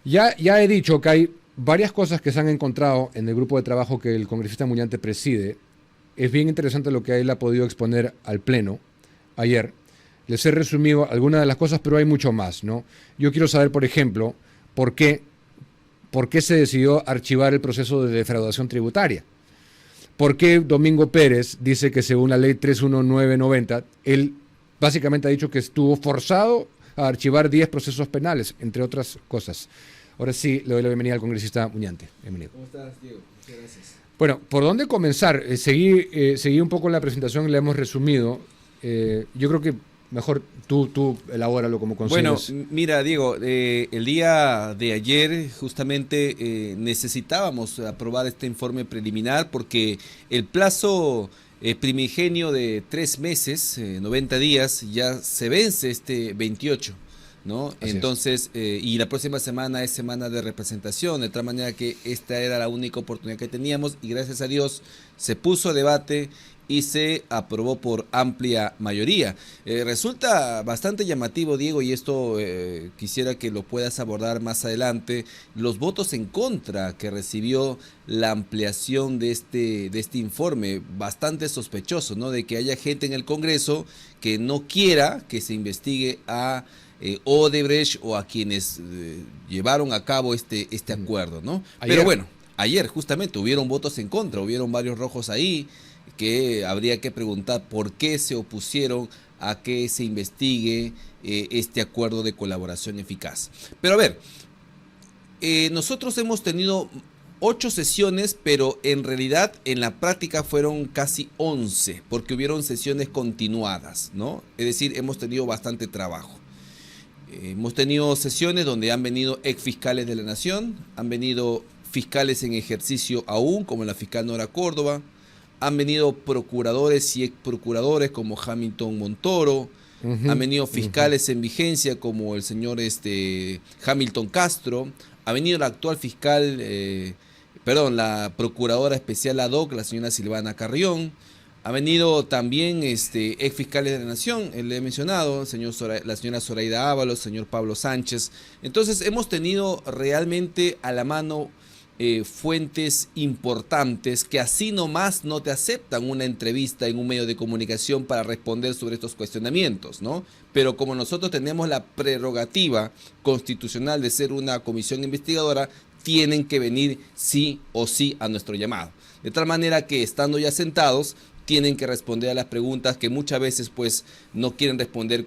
Ya he dicho que hay varias cosas que se han encontrado en el grupo de trabajo que el congresista Muñante preside. Es bien interesante lo que él ha podido exponer al Pleno ayer. Les he resumido algunas de las cosas, pero hay mucho más, ¿no? Yo quiero saber, por ejemplo, por qué se decidió archivar el proceso de defraudación tributaria. ¿Por qué Domingo Pérez dice que según la ley 31990, él básicamente ha dicho que estuvo forzado a archivar 10 procesos penales, entre otras cosas? Ahora sí, le doy la bienvenida al congresista Muñante. Bienvenido. ¿Cómo estás, Diego? Muchas gracias. Bueno, ¿por dónde comenzar? Seguí un poco la presentación, le hemos resumido. Yo creo que mejor tú elabóralo como consideres. Bueno, mira, Diego, el día de ayer justamente necesitábamos aprobar este informe preliminar porque el plazo primigenio de 3 meses, 90 días, ya se vence este 28. ¿No? Entonces, y la próxima semana es semana de representación, de tal manera que esta era la única oportunidad que teníamos y gracias a Dios se puso a debate y se aprobó por amplia mayoría. Resulta bastante llamativo, Diego, y esto quisiera que lo puedas abordar más adelante, los votos en contra que recibió la ampliación de este informe, bastante sospechoso, ¿no? De que haya gente en el Congreso que no quiera que se investigue a Odebrecht o a quienes llevaron a cabo este acuerdo, ¿no? Pero bueno, ayer justamente hubieron votos en contra, hubieron varios rojos ahí que habría que preguntar por qué se opusieron a que se investigue este acuerdo de colaboración eficaz. Pero a ver, nosotros hemos tenido 8 sesiones, pero en realidad en la práctica fueron casi 11, porque hubieron sesiones continuadas, ¿no? Es decir, hemos tenido bastante trabajo. Hemos tenido sesiones donde han venido ex fiscales de la Nación, han venido fiscales en ejercicio aún, como la fiscal Nora Córdoba, han venido procuradores y ex procuradores como Hamilton Montoro, han venido fiscales en vigencia como el señor Hamilton Castro, ha venido la actual fiscal, la procuradora especial ad hoc, la señora Silvana Carrión. Ha venido también ex fiscales de la Nación, le he mencionado, la señora Zoraida Ábalos, señor Pablo Sánchez. Entonces hemos tenido realmente a la mano fuentes importantes que así nomás no te aceptan una entrevista en un medio de comunicación para responder sobre estos cuestionamientos, ¿no? Pero como nosotros tenemos la prerrogativa constitucional de ser una comisión investigadora, tienen que venir sí o sí a nuestro llamado. De tal manera que estando ya sentados, tienen que responder a las preguntas que muchas veces pues no quieren responder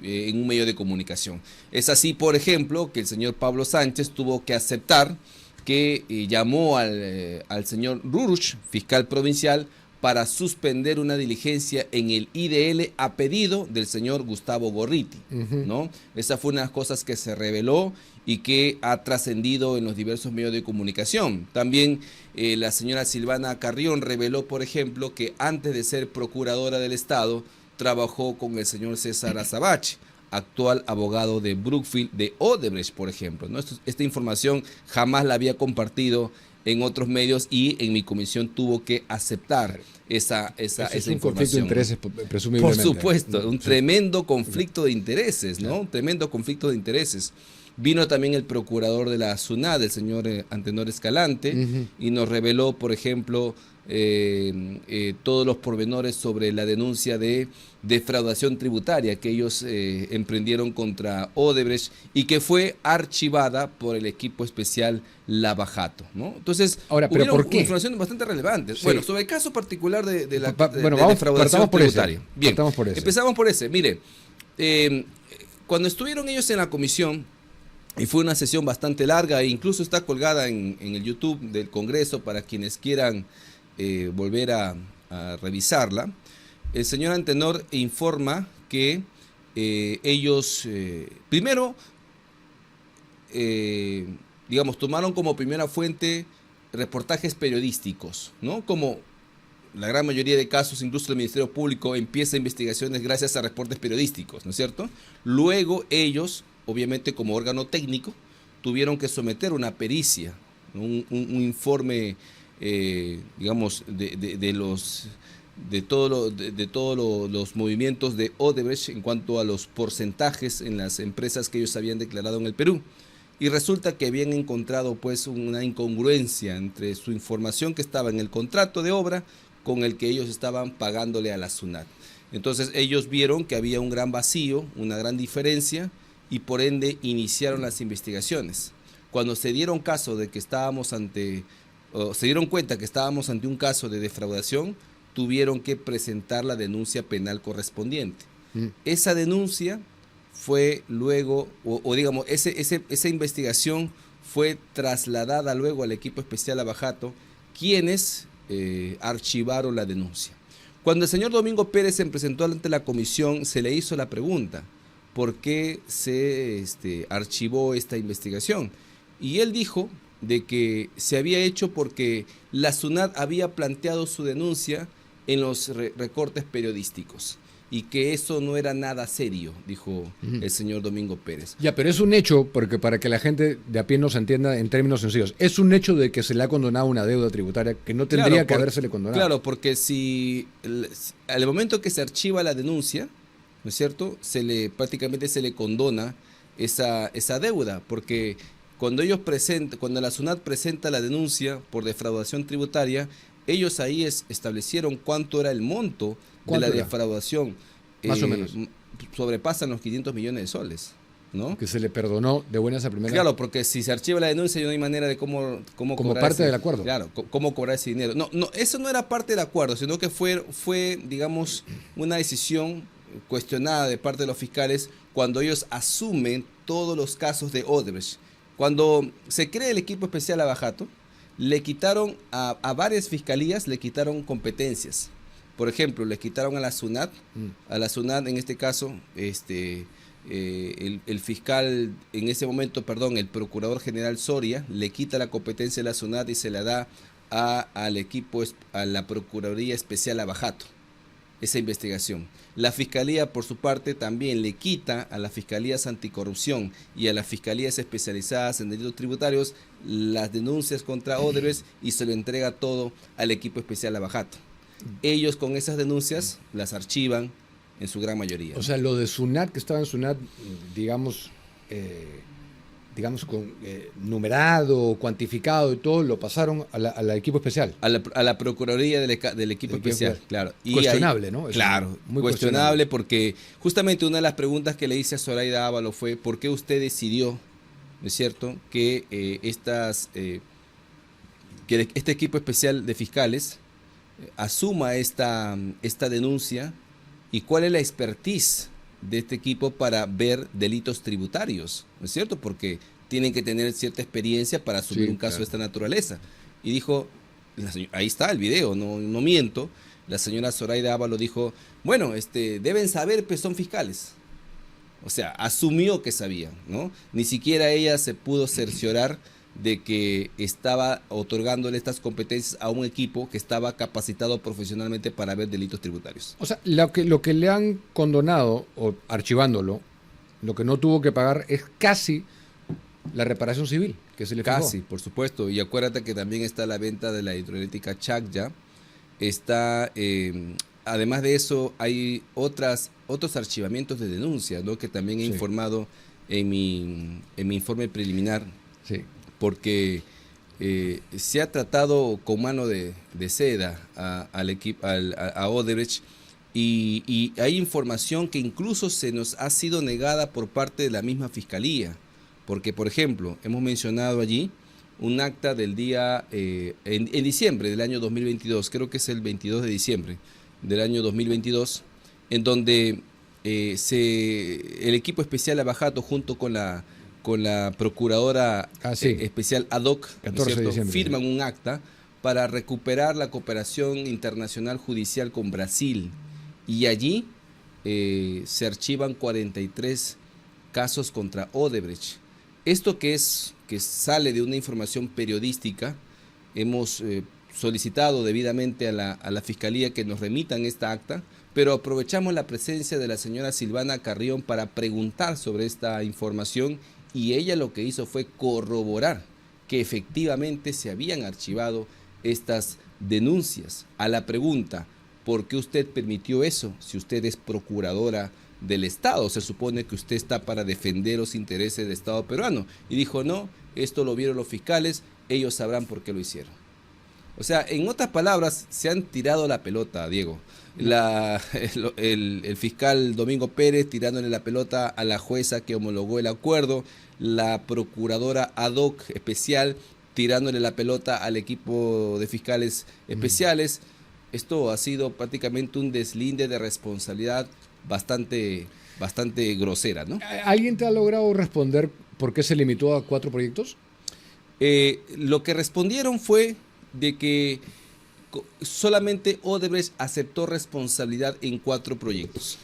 en un medio de comunicación. Es así, por ejemplo, que el señor Pablo Sánchez tuvo que aceptar que llamó al señor Ruruch, fiscal provincial, para suspender una diligencia en el IDL a pedido del señor Gustavo Gorriti, ¿no? Esa fue una de las cosas que se reveló y que ha trascendido en los diversos medios de comunicación. También la señora Silvana Carrión reveló, por ejemplo, que antes de ser procuradora del Estado, trabajó con el señor César Azabache, actual abogado de Brookfield, de Odebrecht, por ejemplo, ¿no? Esta información jamás la había compartido en otros medios y en mi comisión tuvo que aceptar esa información. Un conflicto de intereses, presumiblemente. Por supuesto, un tremendo conflicto de intereses, ¿no? Un tremendo conflicto de intereses. Vino también el procurador de la SUNAT, el señor Antenor Escalante, y nos reveló, por ejemplo, todos los pormenores sobre la denuncia de defraudación tributaria que ellos emprendieron contra Odebrecht y que fue archivada por el equipo especial Lavajato, ¿no? Entonces, ahora, ¿pero por qué? Informaciones bastante relevantes. Sí. Bueno, sobre el caso particular de la defraudación tributaria. Bien, empezamos por ese. Mire, cuando estuvieron ellos en la comisión, y fue una sesión bastante larga e incluso está colgada en el YouTube del Congreso para quienes quieran volver a revisarla. El señor Antenor informa que ellos primero, tomaron como primera fuente reportajes periodísticos, ¿no? Como la gran mayoría de casos, incluso el Ministerio Público empieza investigaciones gracias a reportes periodísticos, ¿no es cierto? Luego ellos, obviamente como órgano técnico, tuvieron que someter una pericia, un informe, de todos los movimientos de Odebrecht en cuanto a los porcentajes en las empresas que ellos habían declarado en el Perú. Y resulta que habían encontrado pues una incongruencia entre su información que estaba en el contrato de obra con el que ellos estaban pagándole a la SUNAT. Entonces ellos vieron que había un gran vacío, una gran diferencia, y por ende iniciaron las investigaciones. Cuando se dieron caso de que estábamos ante, o se dieron cuenta que estábamos ante un caso de defraudación, tuvieron que presentar la denuncia penal correspondiente. Esa denuncia fue luego, o digamos, esa investigación fue trasladada luego al equipo especial Abajato, quienes archivaron la denuncia. Cuando el señor Domingo Pérez se presentó ante la comisión, se le hizo la pregunta, ¿por qué se archivó esta investigación? Y él dijo de que se había hecho porque la SUNAT había planteado su denuncia en los recortes periodísticos y que eso no era nada serio, dijo el señor Domingo Pérez. Ya, pero es un hecho, porque para que la gente de a pie nos entienda en términos sencillos, es un hecho de que se le ha condonado una deuda tributaria que no tendría que habérsele condonado. Claro, porque si al momento que se archiva la denuncia, ¿no es cierto?, prácticamente se le condona esa deuda, porque cuando la SUNAT presenta la denuncia por defraudación tributaria, ellos ahí establecieron cuánto era el monto de la defraudación. Más o menos. Sobrepasan los 500 millones de soles, ¿no? Que se le perdonó de buenas a primeras. Claro, porque si se archiva la denuncia no hay manera de cómo como cobrar parte del acuerdo. Claro, cómo cobrar ese dinero. No, eso no era parte del acuerdo, sino que fue, digamos, una decisión cuestionada de parte de los fiscales cuando ellos asumen todos los casos de Odebrecht. Cuando se crea el equipo especial Abajato, le quitaron a varias fiscalías, le quitaron competencias. Por ejemplo, le quitaron a la SUNAT, en este caso, el fiscal, en ese momento, perdón, el procurador general Soria, le quita la competencia de la SUNAT y se la da al equipo, a la Procuraduría Especial Abajato, esa investigación. La Fiscalía, por su parte, también le quita a las Fiscalías Anticorrupción y a las Fiscalías Especializadas en Delitos Tributarios las denuncias contra Odebrecht y se lo entrega todo al equipo especial Abajato. Ellos con esas denuncias las archivan en su gran mayoría. O sea, lo de SUNAT, que estaba en SUNAT, digamos, numerado, cuantificado y todo, lo pasaron al equipo especial. A la Procuraduría del equipo especial, claro. Y cuestionable, ahí, ¿no? Claro, muy cuestionable porque justamente una de las preguntas que le hice a Zoraida Ábalos fue ¿por qué usted decidió, ¿no es cierto?, que este equipo especial de fiscales asuma esta denuncia y cuál es la expertise de este equipo para ver delitos tributarios, ¿no es cierto? Porque tienen que tener cierta experiencia para asumir un caso de esta naturaleza. Y dijo, ahí está el video, no miento, la señora Zoraida Ábalos dijo, bueno, deben saber, pues son fiscales. O sea, asumió que sabían, ¿no? Ni siquiera ella se pudo cerciorar de que estaba otorgándole estas competencias a un equipo que estaba capacitado profesionalmente para ver delitos tributarios. O sea, lo que le han condonado, o archivándolo, lo que no tuvo que pagar es casi la reparación civil que se le fijó. Casi, por supuesto. Y acuérdate que también está la venta de la hidroeléctrica Chacya. Está, además de eso, hay otros archivamientos de denuncias, ¿no?, que también he informado en mi informe preliminar. Sí. Porque se ha tratado con mano de seda a Odebrecht y hay información que incluso se nos ha sido negada por parte de la misma Fiscalía. Porque, por ejemplo, hemos mencionado allí un acta del día, en diciembre del año 2022, creo que es el 22 de diciembre del año 2022, en donde el equipo especial Abajato junto con la procuradora especial ad hoc, ¿no es cierto?, firman un acta para recuperar la cooperación internacional judicial con Brasil. Y allí se archivan 43 casos contra Odebrecht. Esto que sale de una información periodística, hemos solicitado debidamente a la Fiscalía que nos remitan esta acta, pero aprovechamos la presencia de la señora Silvana Carrión para preguntar sobre esta información. Y ella lo que hizo fue corroborar que efectivamente se habían archivado estas denuncias. A la pregunta, ¿por qué usted permitió eso? Si usted es procuradora del Estado. Se supone que usted está para defender los intereses del Estado peruano. Y dijo, no, esto lo vieron los fiscales, ellos sabrán por qué lo hicieron. O sea, en otras palabras, se han tirado la pelota, Diego. El fiscal Domingo Pérez tirándole la pelota a la jueza que homologó el acuerdo, la procuradora ad hoc especial tirándole la pelota al equipo de fiscales especiales. Esto ha sido prácticamente un deslinde de responsabilidad bastante grosera, ¿no? ¿Alguien te ha logrado responder por qué se limitó a 4 proyectos? Lo que respondieron fue de que solamente Odebrecht aceptó responsabilidad en 4 proyectos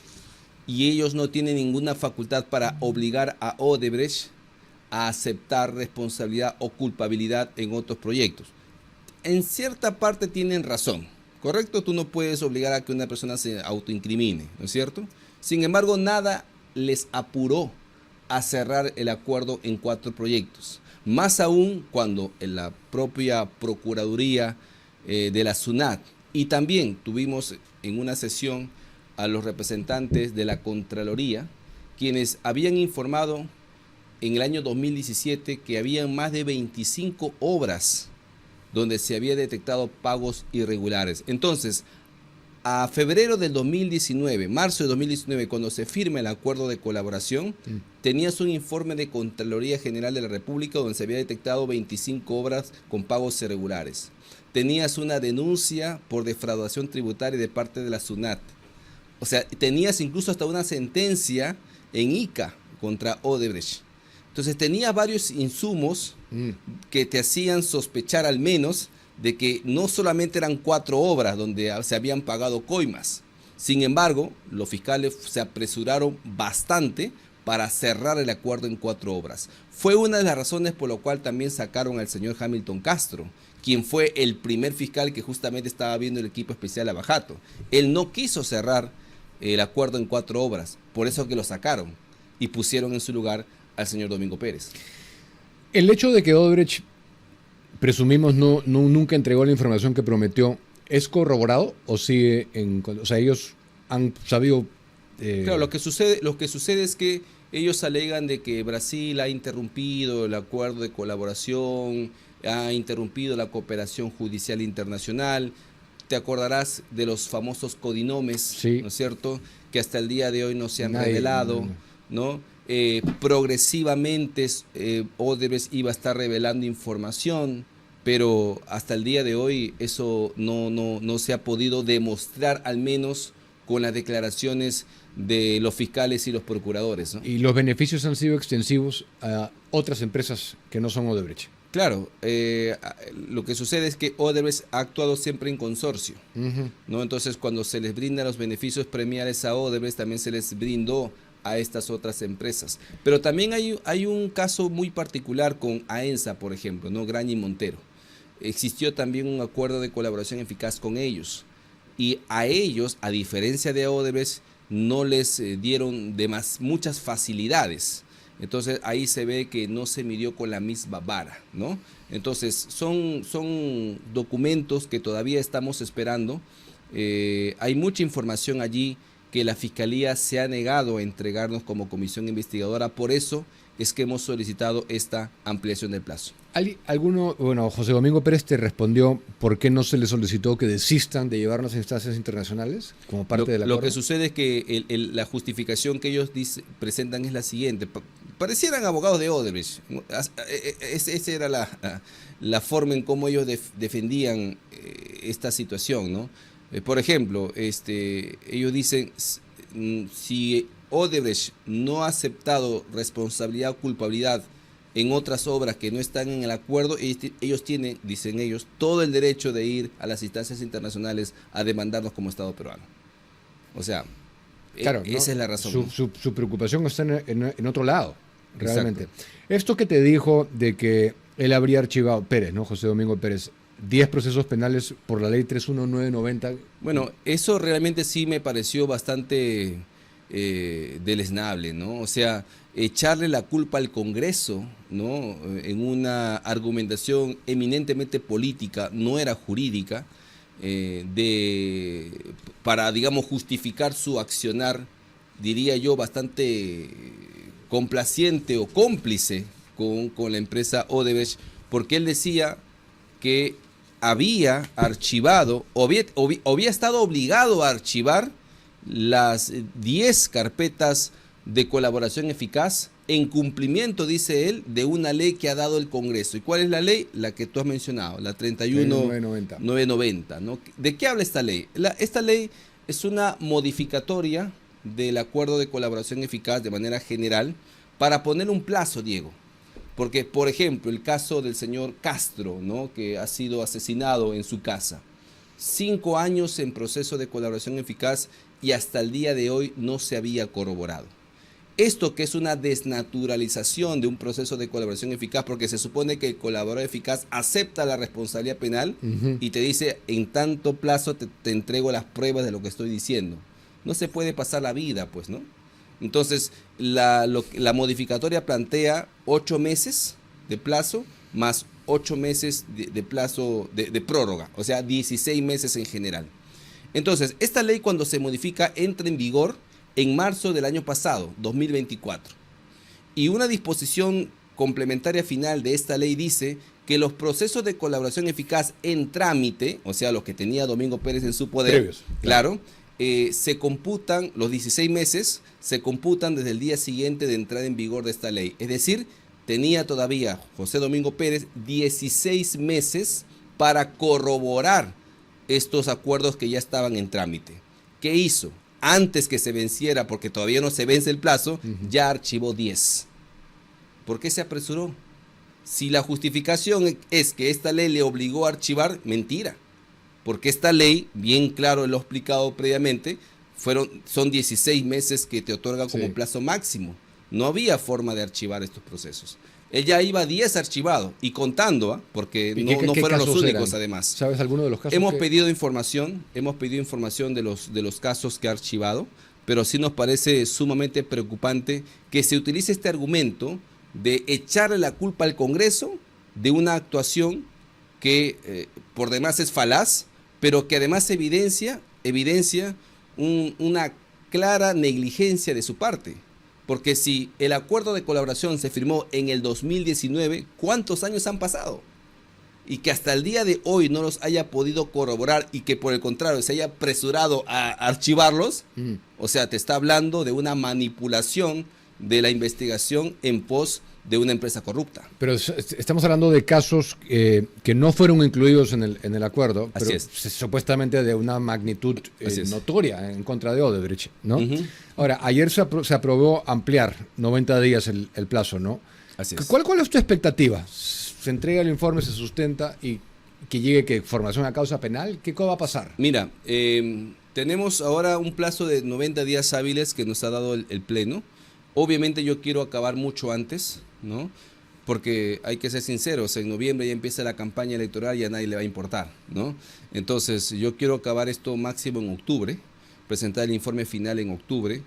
y ellos no tienen ninguna facultad para obligar a Odebrecht a aceptar responsabilidad o culpabilidad en otros proyectos. En cierta parte tienen razón, ¿correcto? Tú no puedes obligar a que una persona se autoincrimine, ¿no es cierto? Sin embargo, nada les apuró a cerrar el acuerdo en 4 proyectos. Más aún cuando en la propia Procuraduría de la SUNAT y también tuvimos en una sesión a los representantes de la Contraloría, quienes habían informado en el año 2017 que habían más de 25 obras donde se había detectado pagos irregulares. Entonces, a febrero del 2019, marzo de 2019, cuando se firma el acuerdo de colaboración, tenías un informe de Contraloría General de la República donde se había detectado 25 obras con pagos irregulares. Tenías una denuncia por defraudación tributaria de parte de la SUNAT. O sea, tenías incluso hasta una sentencia en Ica contra Odebrecht. Entonces tenía varios insumos que te hacían sospechar al menos de que no solamente eran 4 obras donde se habían pagado coimas. Sin embargo, los fiscales se apresuraron bastante para cerrar el acuerdo en 4 obras. Fue una de las razones por la cual también sacaron al señor Hamilton Castro, quien fue el primer fiscal que justamente estaba viendo el equipo especial Lavajato. Él no quiso cerrar el acuerdo en 4 obras, por eso que lo sacaron y pusieron en su lugar al señor Domingo Pérez. El hecho de que Odebrecht, presumimos, nunca entregó la información que prometió, ¿es corroborado o sigue o sea, ellos han sabido? Claro, lo que sucede es que ellos alegan de que Brasil ha interrumpido el acuerdo de colaboración, ha interrumpido la cooperación judicial internacional. Te acordarás de los famosos codinomes, sí, ¿no es cierto?, que hasta el día de hoy no se han revelado, ¿no? Progresivamente Odebrecht iba a estar revelando información, pero hasta el día de hoy eso no se ha podido demostrar, al menos con las declaraciones de los fiscales y los procuradores, ¿no? Y los beneficios han sido extensivos a otras empresas que no son Odebrecht. Claro, lo que sucede es que Odebrecht ha actuado siempre en consorcio, ¿no? Entonces, cuando se les brindan los beneficios premiales a Odebrecht, también se les brindó a estas otras empresas. Pero también hay un caso muy particular con AENSA, por ejemplo, ¿no? Graña y Montero. Existió también un acuerdo de colaboración eficaz con ellos. Y a ellos, a diferencia de Odebrecht, no les dieron muchas facilidades. Entonces ahí se ve que no se midió con la misma vara, ¿no? Entonces son documentos que todavía estamos esperando. Hay mucha información allí que la Fiscalía se ha negado a entregarnos como comisión investigadora. Por eso es que hemos solicitado esta ampliación del plazo. José Domingo Pérez te respondió por qué no se le solicitó que desistan de llevarnos a instancias internacionales como parte del acuerdo. Lo que sucede es que la justificación que ellos presentan es la siguiente. Parecieran abogados de Odebrecht. Esa era la forma en cómo ellos defendían esta situación, ¿no? Por ejemplo, ellos dicen, si Odebrecht no ha aceptado responsabilidad o culpabilidad en otras obras que no están en el acuerdo, ellos tienen, dicen ellos, todo el derecho de ir a las instancias internacionales a demandarnos como Estado peruano. O sea, claro, esa es la razón. Su preocupación está en otro lado, realmente. Exacto. Esto que te dijo de que él habría archivado, Pérez, ¿no? José Domingo Pérez, 10 procesos penales por la ley 31990. Bueno, eso realmente sí me pareció bastante deleznable, ¿no? O sea, echarle la culpa al Congreso, ¿no? En una argumentación eminentemente política, no era jurídica, para, digamos, justificar su accionar diría yo, bastante complaciente o cómplice con la empresa Odebrecht, porque él decía que había archivado, o había estado obligado a archivar las 10 carpetas de colaboración eficaz en cumplimiento, dice él, de una ley que ha dado el Congreso. ¿Y cuál es la ley? La que tú has mencionado, la 31990, ¿no? ¿De qué habla esta ley? Esta ley es una modificatoria del acuerdo de colaboración eficaz de manera general para poner un plazo, Diego. Porque, por ejemplo, el caso del señor Castro, ¿no?, que ha sido asesinado en su casa. 5 años en proceso de colaboración eficaz y hasta el día de hoy no se había corroborado. Esto que es una desnaturalización de un proceso de colaboración eficaz, porque se supone que el colaborador eficaz acepta la responsabilidad penal y te dice, en tanto plazo te entrego las pruebas de lo que estoy diciendo. No se puede pasar la vida, pues, ¿no? Entonces, la modificatoria plantea 8 meses de plazo más 8 meses de plazo de prórroga, o sea, 16 meses en general. Entonces, esta ley cuando se modifica entra en vigor en marzo del año pasado, 2024. Y una disposición complementaria final de esta ley dice que los procesos de colaboración eficaz en trámite, o sea, los que tenía Domingo Pérez en su poder, previos, claro, se computan, los 16 meses, se computan desde el día siguiente de entrada en vigor de esta ley. Es decir, tenía todavía José Domingo Pérez 16 meses para corroborar estos acuerdos que ya estaban en trámite. ¿Qué hizo? Antes que se venciera, porque todavía no se vence el plazo, ya archivó 10. ¿Por qué se apresuró? Si la justificación es que esta ley le obligó a archivar, mentira. Porque esta ley, bien claro lo he explicado previamente, son 16 meses que te otorga como plazo máximo. No había forma de archivar estos procesos. Ella iba 10 archivados y contando, porque no fueron los únicos eran? Además. ¿Sabes alguno de los casos? Hemos pedido información de los casos que ha archivado, pero sí nos parece sumamente preocupante que se utilice este argumento de echarle la culpa al Congreso de una actuación que por demás es falaz, pero que además evidencia una clara negligencia de su parte. Porque si el acuerdo de colaboración se firmó en el 2019, ¿cuántos años han pasado? Y que hasta el día de hoy no los haya podido corroborar y que por el contrario se haya apresurado a archivarlos, o sea, te está hablando de una manipulación de la investigación en pos de una empresa corrupta. Pero estamos hablando de casos que no fueron incluidos en el acuerdo, pero supuestamente de una magnitud notoria en contra de Odebrecht, ¿no? Ahora, ayer se aprobó ampliar 90 días el plazo, ¿no? Así es. ¿Cuál es tu expectativa? ¿Se entrega el informe, se sustenta y que llegue formación a causa penal? ¿Qué va a pasar? Mira, tenemos ahora un plazo de 90 días hábiles que nos ha dado el Pleno. Obviamente yo quiero acabar mucho antes, ¿no? Porque hay que ser sinceros, en noviembre ya empieza la campaña electoral y a nadie le va a importar, ¿no? Entonces yo quiero acabar esto máximo en octubre, presentar el informe final en octubre,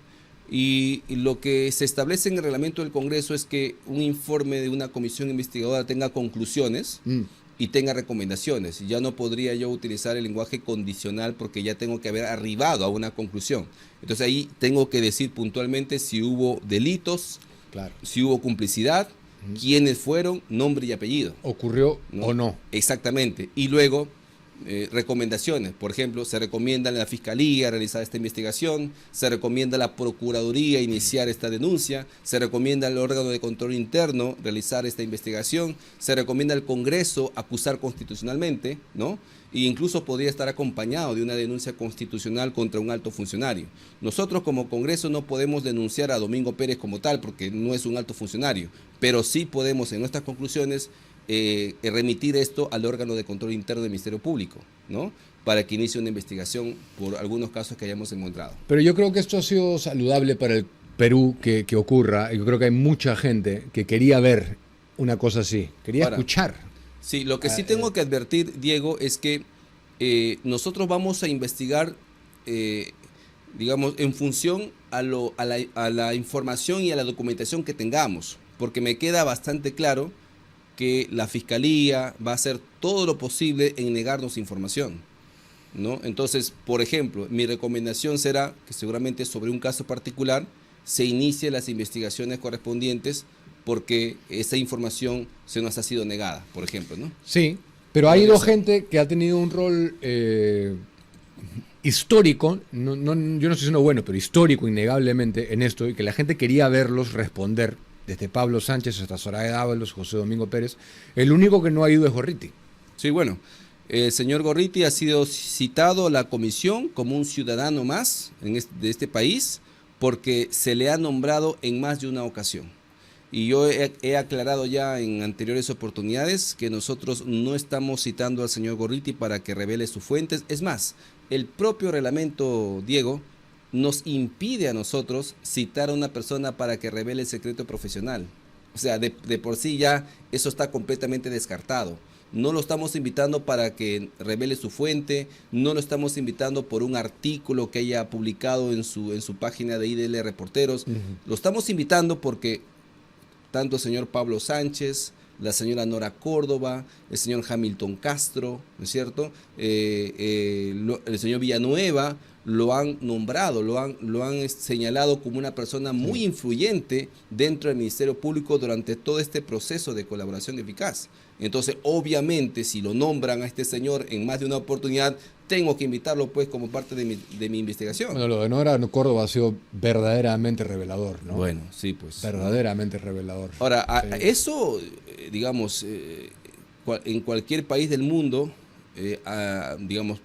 y lo que se establece en el reglamento del Congreso es que un informe de una comisión investigadora tenga conclusiones y tenga recomendaciones. Ya no podría yo utilizar el lenguaje condicional porque ya tengo que haber arribado a una conclusión. Entonces ahí tengo que decir puntualmente si hubo delitos, si hubo complicidad, quiénes fueron, nombre y apellido. ¿Ocurrió o no? Exactamente. Y luego recomendaciones. Por ejemplo, se recomienda a la Fiscalía realizar esta investigación, se recomienda a la Procuraduría iniciar esta denuncia, se recomienda al órgano de control interno realizar esta investigación, se recomienda al Congreso acusar constitucionalmente, ¿no? E incluso podría estar acompañado de una denuncia constitucional contra un alto funcionario. Nosotros como Congreso no podemos denunciar a Domingo Pérez como tal porque no es un alto funcionario, pero sí podemos en nuestras conclusiones remitir esto al órgano de control interno del Ministerio Público, ¿no? Para que inicie una investigación por algunos casos que hayamos encontrado. Pero yo creo que esto ha sido saludable para el Perú que ocurra. Yo creo que hay mucha gente que quería ver una cosa así, quería escuchar. Sí, lo que sí tengo que advertir, Diego, es que nosotros vamos a investigar, digamos, en función a la información y a la documentación que tengamos, porque me queda bastante claro que la Fiscalía va a hacer todo lo posible en negarnos información. ¿no? Entonces, por ejemplo, mi recomendación será que seguramente sobre un caso particular se inicie las investigaciones correspondientes porque esa información se nos ha sido negada, por ejemplo, ¿no? Sí, pero ha ido gente que ha tenido un rol histórico, yo no estoy diciendo bueno, pero histórico innegablemente en esto, y que la gente quería verlos responder, desde Pablo Sánchez hasta Soraya Dávalos, José Domingo Pérez. El único que no ha ido es Gorriti. Sí, bueno, el señor Gorriti ha sido citado a la comisión como un ciudadano más de este país porque se le ha nombrado en más de una ocasión. Y yo he aclarado ya en anteriores oportunidades que nosotros no estamos citando al señor Gorriti para que revele sus fuentes. Es más, el propio reglamento, Diego, nos impide a nosotros citar a una persona para que revele el secreto profesional. O sea, de por sí ya eso está completamente descartado. No lo estamos invitando para que revele su fuente, no lo estamos invitando por un artículo que haya publicado en su página de IDL Reporteros. Lo estamos invitando porque tanto el señor Pablo Sánchez, la señora Nora Córdoba, el señor Hamilton Castro, ¿no es cierto? El señor Villanueva lo han nombrado, lo han señalado como una persona muy influyente dentro del Ministerio Público durante todo este proceso de colaboración eficaz. Entonces, obviamente, si lo nombran a este señor en más de una oportunidad, tengo que invitarlo pues como parte de mi investigación. Bueno, lo de Nora Córdoba ha sido verdaderamente revelador, ¿no? Bueno, sí, pues. Verdaderamente revelador. Ahora, sí. Eso, digamos, en cualquier país del mundo, digamos,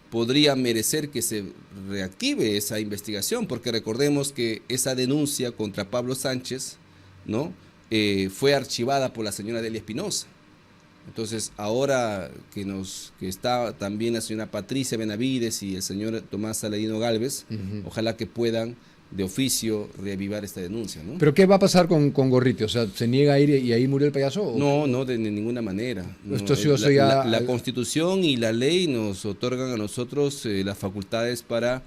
podría merecer que se reactive esa investigación, porque recordemos que esa denuncia contra Pablo Sánchez, ¿no? Fue archivada por la señora Delia Espinosa. Entonces, ahora que está también la señora Patricia Benavides y el señor Tomás Saladino Gálvez, ojalá que puedan de oficio reavivar esta denuncia, ¿no? ¿Pero qué va a pasar con Gorriti? O sea, ¿se niega a ir y ahí murió el payaso? ¿O? No, de ninguna manera. Esto No, la ya... Constitución y la ley nos otorgan a nosotros las facultades para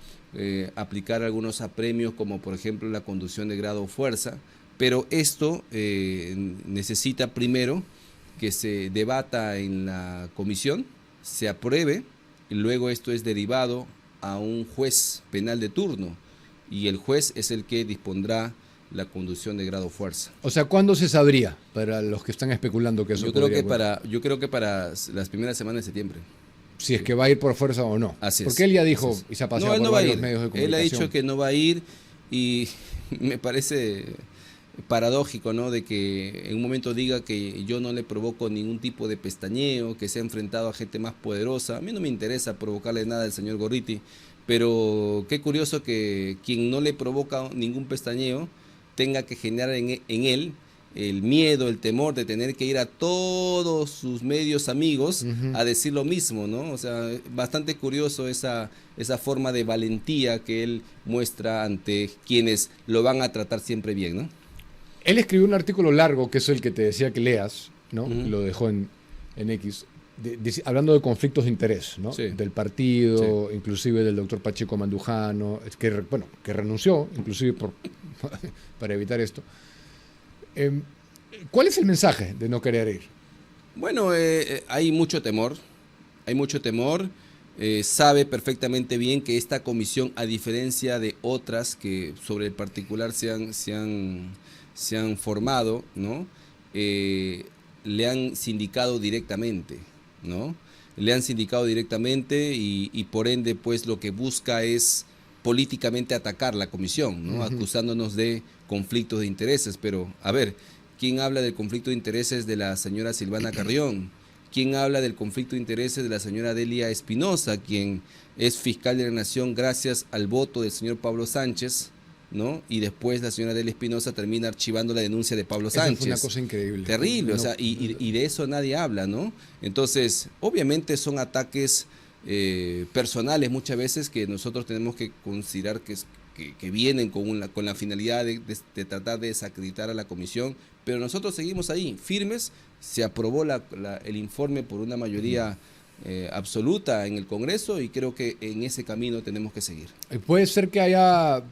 aplicar algunos apremios, como por ejemplo la conducción de grado o fuerza, pero esto necesita primero que se debata en la comisión, se apruebe, y luego esto es derivado a un juez penal de turno, y el juez es el que dispondrá la conducción de grado fuerza. O sea, ¿cuándo se sabría para los que están especulando que eso yo creo que para las primeras semanas de septiembre. Si es que va a ir por fuerza o no. Así es. Porque él ya dijo y se ha pasado por varios medios de comunicación. Él ha dicho que no va a ir y me parece paradójico, ¿no? De que en un momento diga que yo no le provoco ningún tipo de pestañeo, que se ha enfrentado a gente más poderosa. A mí no me interesa provocarle nada al señor Gorriti, pero qué curioso que quien no le provoca ningún pestañeo tenga que generar en él el miedo, el temor de tener que ir a todos sus medios amigos a decir lo mismo, ¿no? O sea, bastante curioso esa forma de valentía que él muestra ante quienes lo van a tratar siempre bien, ¿no? Él escribió un artículo largo, que es el que te decía que leas, ¿no? Lo dejó en X, hablando de conflictos de interés, ¿no? Sí. Del partido, sí. Inclusive del doctor Pacheco Mandujano, que renunció, inclusive para evitar esto. ¿Cuál es el mensaje de no querer ir? Bueno, hay mucho temor, sabe perfectamente bien que esta comisión, a diferencia de otras que sobre el particular se han formado, ¿no? Le han sindicado directamente, ¿no? Le han sindicado directamente y por ende, pues lo que busca es políticamente atacar la comisión, ¿no? Acusándonos de conflictos de intereses. Pero, a ver, ¿quién habla del conflicto de intereses de la señora Silvana Carrión? ¿Quién habla del conflicto de intereses de la señora Delia Espinosa, quien es fiscal de la Nación gracias al voto del señor Pablo Sánchez, ¿no? Y después la señora Delia Espinosa termina archivando la denuncia de Pablo Sánchez. Eso fue una cosa increíble. Terrible, o sea, y de eso nadie habla, ¿no? Entonces, obviamente son ataques personales muchas veces que nosotros tenemos que considerar que vienen con la finalidad de tratar de desacreditar a la comisión, pero nosotros seguimos ahí, firmes. Se aprobó el informe por una mayoría absoluta en el Congreso y creo que en ese camino tenemos que seguir. Puede ser que haya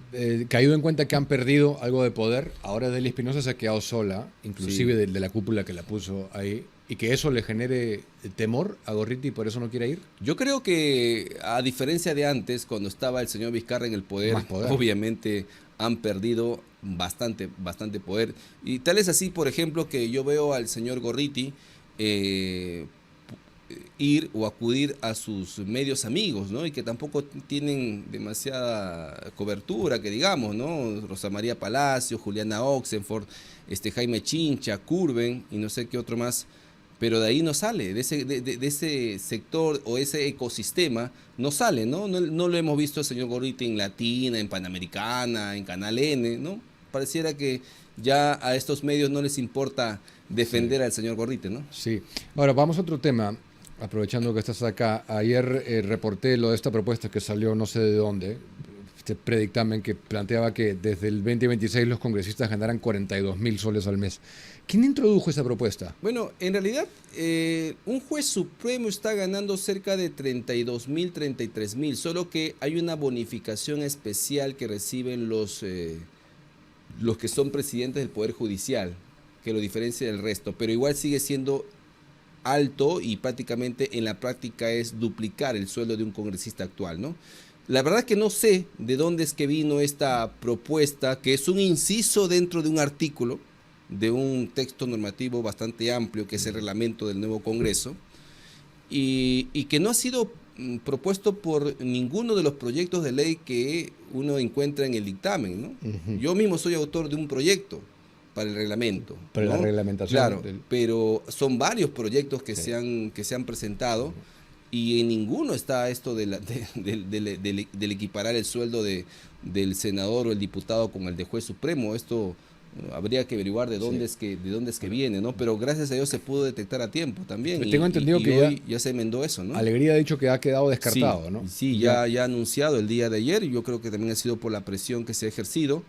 caído en cuenta que han perdido algo de poder. Ahora Delia Espinosa se ha quedado sola, inclusive sí, de la cúpula que la puso ahí. y que eso le genere temor a Gorriti y por eso no quiere ir. Yo creo que, a diferencia de antes, cuando estaba el señor Vizcarra en el poder, obviamente han perdido bastante poder. Y tal es así, por ejemplo, que yo veo al señor Gorriti ir o acudir a sus medios amigos, ¿no? Y que tampoco tienen demasiada cobertura, que digamos, ¿no? Rosa María Palacio, Juliana Oxenford, Jaime Chincha, Curven y no sé qué otro más. Pero de ahí no sale, de ese sector o ese ecosistema no sale, ¿no? No lo hemos visto al señor Gorriti en Latina, en Panamericana, en Canal N, ¿no? Pareciera que ya a estos medios no les importa defender al señor Gorriti, ¿no? Sí. Ahora, vamos a otro tema, aprovechando que estás acá. Ayer reporté lo de esta propuesta que salió no sé de dónde, este predictamen que planteaba que desde el 2026 los congresistas ganaran 42.000 soles al mes. ¿Quién introdujo esa propuesta? Bueno, en realidad, un juez supremo está ganando cerca de 32.000, 33.000, solo que hay una bonificación especial que reciben los que son presidentes del Poder Judicial, que lo diferencia del resto, pero igual sigue siendo alto y prácticamente en la práctica es duplicar el sueldo de un congresista actual, ¿no? La verdad es que no sé de dónde es que vino esta propuesta, que es un inciso dentro de un artículo, de un texto normativo bastante amplio, que es el reglamento del nuevo Congreso, y que no ha sido propuesto por ninguno de los proyectos de ley que uno encuentra en el dictamen, ¿no? Yo mismo soy autor de un proyecto para el reglamento. Para la reglamentación. Claro, pero son varios proyectos que se han presentado y en ninguno está esto del equiparar el sueldo del senador o el diputado con el de juez supremo. Esto habría que averiguar de dónde es que viene, ¿no? Pero gracias a Dios se pudo detectar a tiempo también. Tengo entendido que hoy ya se enmendó eso, ¿no? Alegría ha dicho que ha quedado descartado, ¿no? Sí, ya ha anunciado el día de ayer, y yo creo que también ha sido por la presión que se ha ejercido,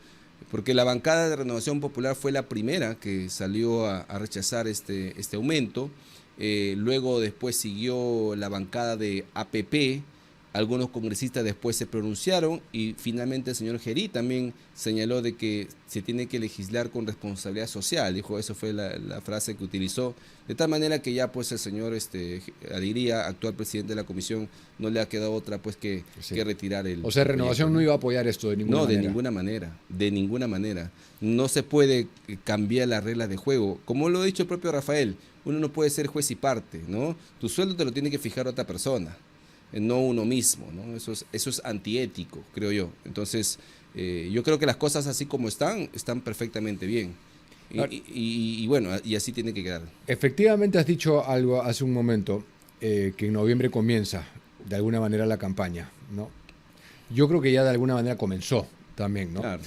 porque la bancada de Renovación Popular fue la primera que salió a rechazar este aumento. Luego después siguió la bancada de APP, algunos congresistas después se pronunciaron y finalmente el señor Gerí también señaló de que se tiene que legislar con responsabilidad social, dijo, eso fue la frase que utilizó, de tal manera que ya pues el señor Alegría, actual presidente de la comisión, no le ha quedado otra pues que retirar el... O sea, Renovación no iba a apoyar esto de ninguna manera. No, de ninguna manera. No se puede cambiar las reglas de juego. Como lo ha dicho el propio Rafael, uno no puede ser juez y parte, ¿no? Tu sueldo te lo tiene que fijar otra persona, no uno mismo, ¿no? Eso es antiético, creo yo. Entonces, yo creo que las cosas así como están perfectamente bien. Y bueno, y así tiene que quedar. Efectivamente has dicho algo hace un momento, que en noviembre comienza de alguna manera la campaña, ¿no? Yo creo que ya de alguna manera comenzó también, ¿no? Claro.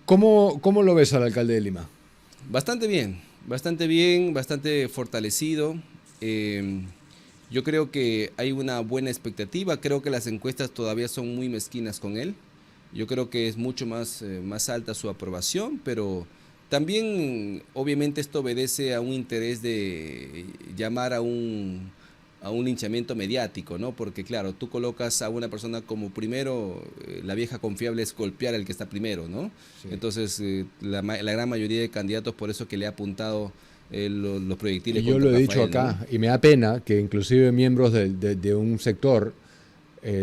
¿Cómo lo ves al alcalde de Lima? Bastante bien, bastante fortalecido. Yo creo que hay una buena expectativa, creo que las encuestas todavía son muy mezquinas con él. Yo creo que es mucho más alta su aprobación, pero también obviamente esto obedece a un interés de llamar a un linchamiento mediático, ¿no? Porque claro, tú colocas a una persona como primero, la vieja confiable es golpear al que está primero, ¿no? Sí. Entonces la gran mayoría de candidatos por eso que le ha apuntado los proyectiles. Y yo lo he dicho acá, ¿no? Y me da pena que inclusive miembros de un sector,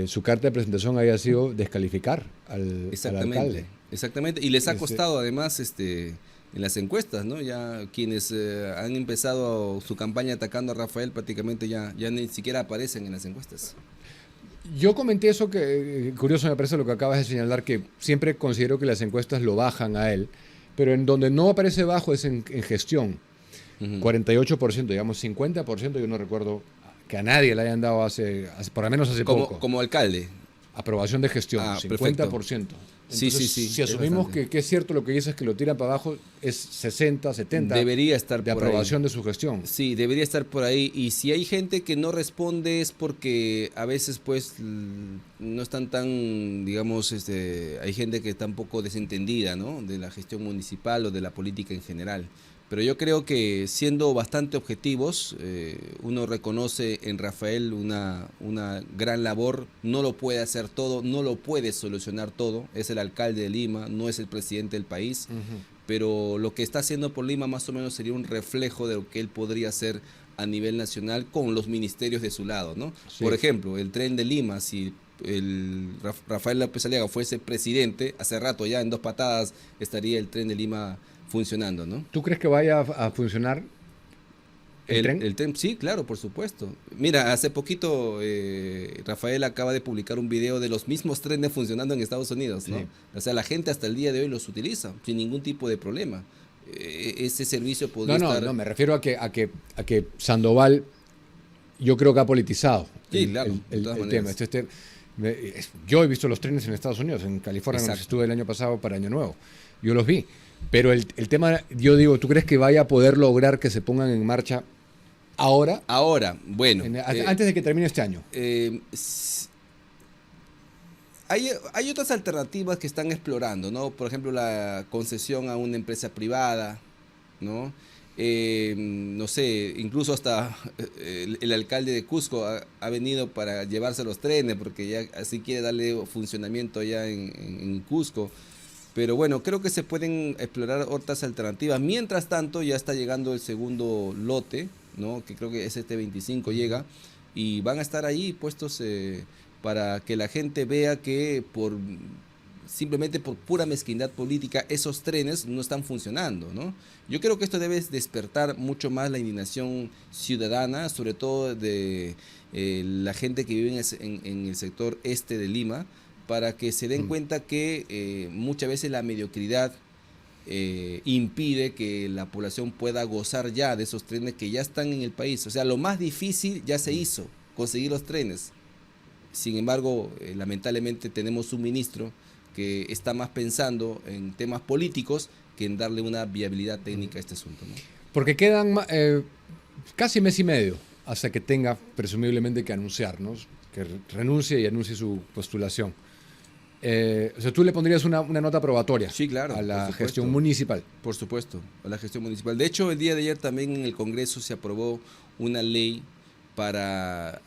su carta de presentación haya sido descalificar al alcalde. Exactamente, y les ha costado además en las encuestas, ¿no? Ya quienes han empezado su campaña atacando a Rafael prácticamente ya ni siquiera aparecen en las encuestas. Yo comenté eso, que curioso me parece lo que acabas de señalar, que siempre considero que las encuestas lo bajan a él, pero en donde no aparece bajo es en gestión. 48%, digamos 50%, yo no recuerdo que a nadie le hayan dado por lo menos hace poco. Como alcalde. Aprobación de gestión, 50%. Perfecto. Entonces, sí. Si asumimos que es cierto lo que dices, que lo tiran para abajo, es 60, 70 debería estar de aprobación de su gestión. Sí, debería estar por ahí. Y si hay gente que no responde es porque a veces pues no están tan, digamos, hay gente que está un poco desentendida, ¿no? De la gestión municipal o de la política en general. Pero yo creo que siendo bastante objetivos, uno reconoce en Rafael una gran labor, no lo puede hacer todo, no lo puede solucionar todo, es el alcalde de Lima, no es el presidente del país, pero lo que está haciendo por Lima más o menos sería un reflejo de lo que él podría hacer a nivel nacional con los ministerios de su lado, ¿no? Sí. Por ejemplo, el tren de Lima, si Rafael López Aliaga fuese presidente, hace rato ya en 2 patadas estaría el tren de Lima funcionando, ¿no? ¿Tú crees que vaya a funcionar el tren? El tren, sí, claro, por supuesto. Mira, hace poquito Rafael acaba de publicar un video de los mismos trenes funcionando en Estados Unidos, ¿no? Sí. O sea, la gente hasta el día de hoy los utiliza sin ningún tipo de problema. Ese servicio podría estar... No, me refiero a que Sandoval, yo creo que ha politizado Sí, claro, de todas el maneras. tema. Yo he visto los trenes en Estados Unidos, en California, donde Exacto. estuve el año pasado para Año Nuevo. Yo los vi. Pero el tema, yo digo, ¿tú crees que vaya a poder lograr que se pongan en marcha ahora, Ahora, bueno... antes de que termine este año? Hay otras alternativas que están explorando, ¿no? Por ejemplo, la concesión a una empresa privada, ¿no? No sé, incluso hasta el alcalde de Cusco ha venido para llevarse los trenes, porque ya así quiere darle funcionamiento ya en Cusco. Pero bueno, creo que se pueden explorar otras alternativas. Mientras tanto, ya está llegando el segundo lote, ¿no? Que creo que es este 25 llega, y van a estar ahí puestos para que la gente vea que simplemente por pura mezquindad política esos trenes no están funcionando, ¿no? Yo creo que esto debe despertar mucho más la indignación ciudadana, sobre todo de la gente que vive en el sector este de Lima, para que se den cuenta que muchas veces la mediocridad impide que la población pueda gozar ya de esos trenes que ya están en el país. O sea, lo más difícil ya se hizo, conseguir los trenes. Sin embargo, lamentablemente tenemos un ministro que está más pensando en temas políticos que en darle una viabilidad técnica a este asunto, ¿no? Porque quedan casi mes y medio hasta que tenga presumiblemente que anunciarnos, que renuncie y anuncie su postulación. O sea, tú le pondrías una nota probatoria, Sí, claro, a por la supuesto. gestión municipal. Por supuesto, a la gestión municipal. De hecho, el día de ayer también en el Congreso se aprobó una ley para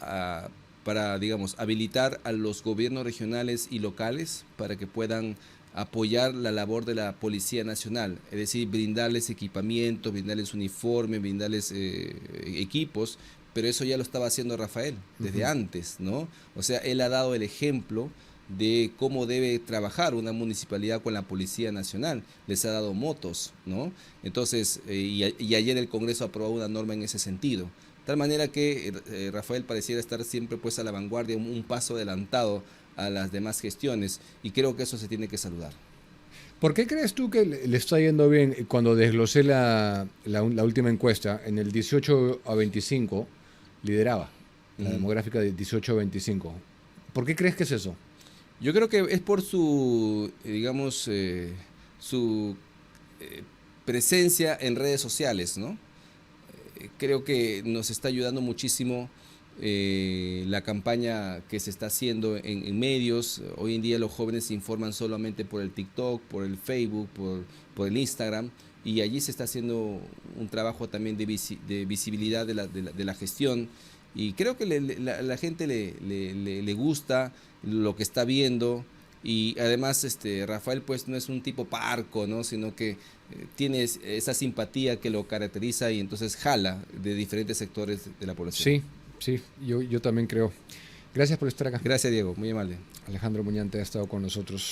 digamos, habilitar a los gobiernos regionales y locales para que puedan apoyar la labor de la Policía Nacional, es decir, brindarles equipamiento, brindarles uniforme, brindarles equipos, pero eso ya lo estaba haciendo Rafael desde antes, ¿no? O sea, él ha dado el ejemplo de cómo debe trabajar una municipalidad con la Policía Nacional, les ha dado motos, ¿no? Entonces, y ayer el Congreso aprobó una norma en ese sentido. De tal manera que Rafael pareciera estar siempre pues a la vanguardia, un paso adelantado a las demás gestiones, y creo que eso se tiene que saludar. ¿Por qué crees tú que le está yendo bien? Cuando desglosé la última encuesta, en el 18 a 25 lideraba la demográfica de 18 a 25. ¿Por qué crees que es eso? Yo creo que es por su, digamos, su presencia en redes sociales, ¿no? Creo que nos está ayudando muchísimo la campaña que se está haciendo en medios. Hoy en día los jóvenes se informan solamente por el TikTok, por el Facebook, por el Instagram, y allí se está haciendo un trabajo también de visibilidad de la gestión, y creo que la gente le gusta lo que está viendo. Y además Rafael pues no es un tipo parco, ¿no? Sino que tiene esa simpatía que lo caracteriza, y entonces jala de diferentes sectores de la población. Sí, yo también creo. Gracias por estar acá. Gracias, Diego, muy amable. Alejandro Muñante ha estado con nosotros.